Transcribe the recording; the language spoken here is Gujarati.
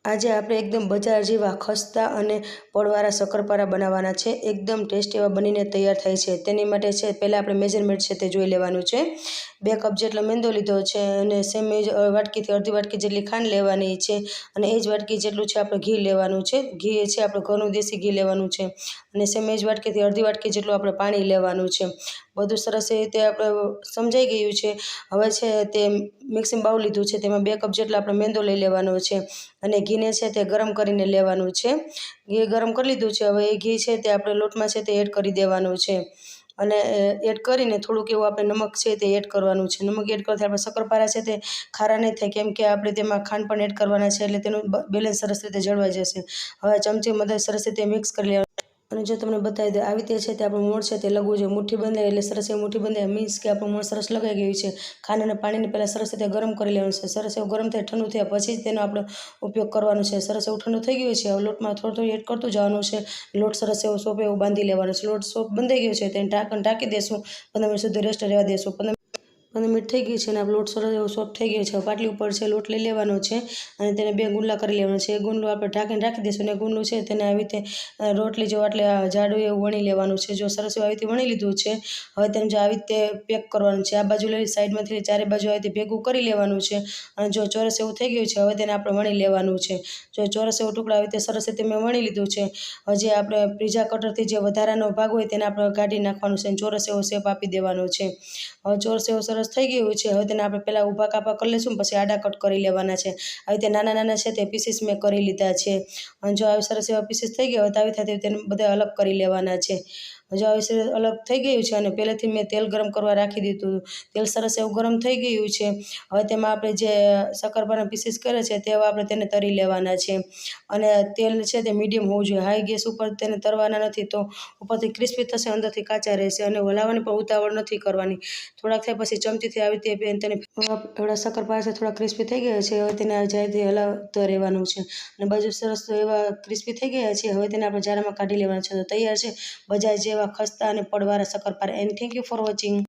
આજે આપણે એકદમ બજાર જેવા ખસ્તા અને પડવાળા શક્કરપારા બનાવવાના છે। એકદમ ટેસ્ટી એવા બનીને તૈયાર થાય છે। તેની માટે છે પહેલાં આપણે મેજરમેન્ટ છે તે જોઈ લેવાનું છે। 2 કપ જેટલો મેંદો લીધો છે અને સેમ એ જ વાટકીથી અડધી વાટકી જેટલી ખાંડ લેવાની છે અને એ જ વાટકી જેટલું છે આપણે ઘી લેવાનું છે। ઘી છે આપણે ઘરનું દેશી ઘી લેવાનું છે અને સેમ એ જ વાટકીથી અડધી વાટકી જેટલું આપણે પાણી લેવાનું છે। બધું સરસ એ રીતે આપણે સમજાઈ ગયું છે। હવે છે તે મિક્સિંગ બાઉલ લીધું છે, તેમાં 2 કપ જેટલો આપણે મેંદો લઈ લેવાનો છે અને ઘીને છે તે ગરમ કરીને લેવાનું છે। ઘી ગરમ કરી લીધું છે। હવે એ ઘી છે તે આપણે લોટમાં છે તે એડ કરી દેવાનું છે અને એડ કરીને થોડુંક એવું આપણે નમક છે તે એડ કરવાનું છે। નમક એડ કરવાથી આપણે શક્કરપારા છે તે ખારા નહીં થાય, કેમ કે આપણે તેમાં ખાંડ પણ એડ કરવાના છે એટલે તેનું બેલેન્સ સરસ રીતે જળવાઈ જશે। હવે ચમચી મદદ સરસ રીતે મિક્સ કરી લેવાનું અને જો તમને બતાવી દે આવી રીતે છે તે આપણું મોણ છે તે લગવું જોઈએ। મુઠ્ઠી બંધાય એટલે સરસ એવું મુઠ્ઠી બંધાય મીન્સ કે આપણું મોણ સરસ લગાઈ ગયું છે। ખાંડ અને પાણીને પહેલાં સરસ રીતે ગરમ કરી લેવાનું છે। સરસ એવું ગરમ થાય ઠંડુ થયા પછી જ તેનો આપણે ઉપયોગ કરવાનો છે। સરસ એવું ઠંડુ થઈ ગયું છે। હવે લોટમાં થોડું એડ કરતું જવાનું છે। લોટ સરસ એવો સોપ એવું બાંધી લેવાનો છે। લોટ સોપ બંધાઈ ગયો છે તેને ઢાંકણ ઢાંકી દેશું, 15 મિનિટ સુધી રેસ્ટ રહેવા દેશું। 15 મિનિટ થઈ ગઈ છે અને આપણો લોટ સરસ એવો સોફ્ટ થઈ ગયો છે। પાટલી ઉપર છે લોટ લઈ લેવાનો છે અને તેને 2 ગુંડલા કરી લેવાનો છે। 1 ગુંડલું આપણે ઢાંકીને રાખી દઈશું અને ગુંડલું છે તેને આવી રીતે રોટલી જેવું એટલે જાડું એવું વણી લેવાનું છે। જો સરસ એવું આવી રીતે વણી લીધું છે, હવે તેને જો આવી રીતે પેક કરવાનું છે। આ બાજુ લઈ સાઈડમાંથી ચારે બાજુ આવી રીતે ભેગું કરી લેવાનું છે અને જો ચોરસ એવું થઈ ગયું છે હવે તેને આપણે વણી લેવાનું છે। જો ચોરસ એવું ટુકડા આવી રીતે સરસ રીતે મેં વણી લીધું છે। હજી આપણે પીઝા કટરથી જે વધારાનો ભાગ હોય તેને આપણે કાઢી નાખવાનું છે અને ચોરસ એવો શેપ આપી દેવાનો છે। હવે ચોરસ એવું સરસ થઈ ગયું છે। હવે તેને આપણે પહેલાં ઊભા કાપા કરી લઈશું, પછી આડા કટ કરી લેવાના છે। આવી રીતે નાના નાના છે તે પીસીસ મેં કરી લીધા છે અને જો આવી સરસ એવા પીસીસ થઈ ગયા હોય તો આવી થતી તેને બધા અલગ કરી લેવાના છે। જો આવી સરસ અલગ થઈ ગયું છે અને પહેલેથી મેં તેલ ગરમ કરવા રાખી દીધું। તેલ સરસ એવું ગરમ થઈ ગયું છે। હવે તેમાં આપણે જે શક્કરપારાના પીસીસ કરે છે તે હવે આપણે તેને તળી લેવાના છે અને તેલ છે તે મીડિયમ હોવું જોઈએ। હાઈ ગેસ ઉપર તેને તળવાના નથી તો ઉપરથી ક્રિસ્પી થશે, અંદરથી કાચા રહેશે અને હલાવવાની પણ ઉતાવળ નથી કરવાની। થોડાક થાય પછી ચમચીથી આવી રીતે તેને આપણા શક્કરપારા છે થોડા ક્રિસ્પી થઈ ગયા છે। હવે તેને જ્યાંથી હલાવતા રહેવાનું છે અને બાજુ સરસ એવા ક્રિસ્પી થઈ ગયા છે। હવે તેને આપણે જારમાં કાઢી લેવાના છે। તો તૈયાર છે બજાર જેવા ખસ્તા અને પડવાળા શક્કરપારા। And thank you for watching.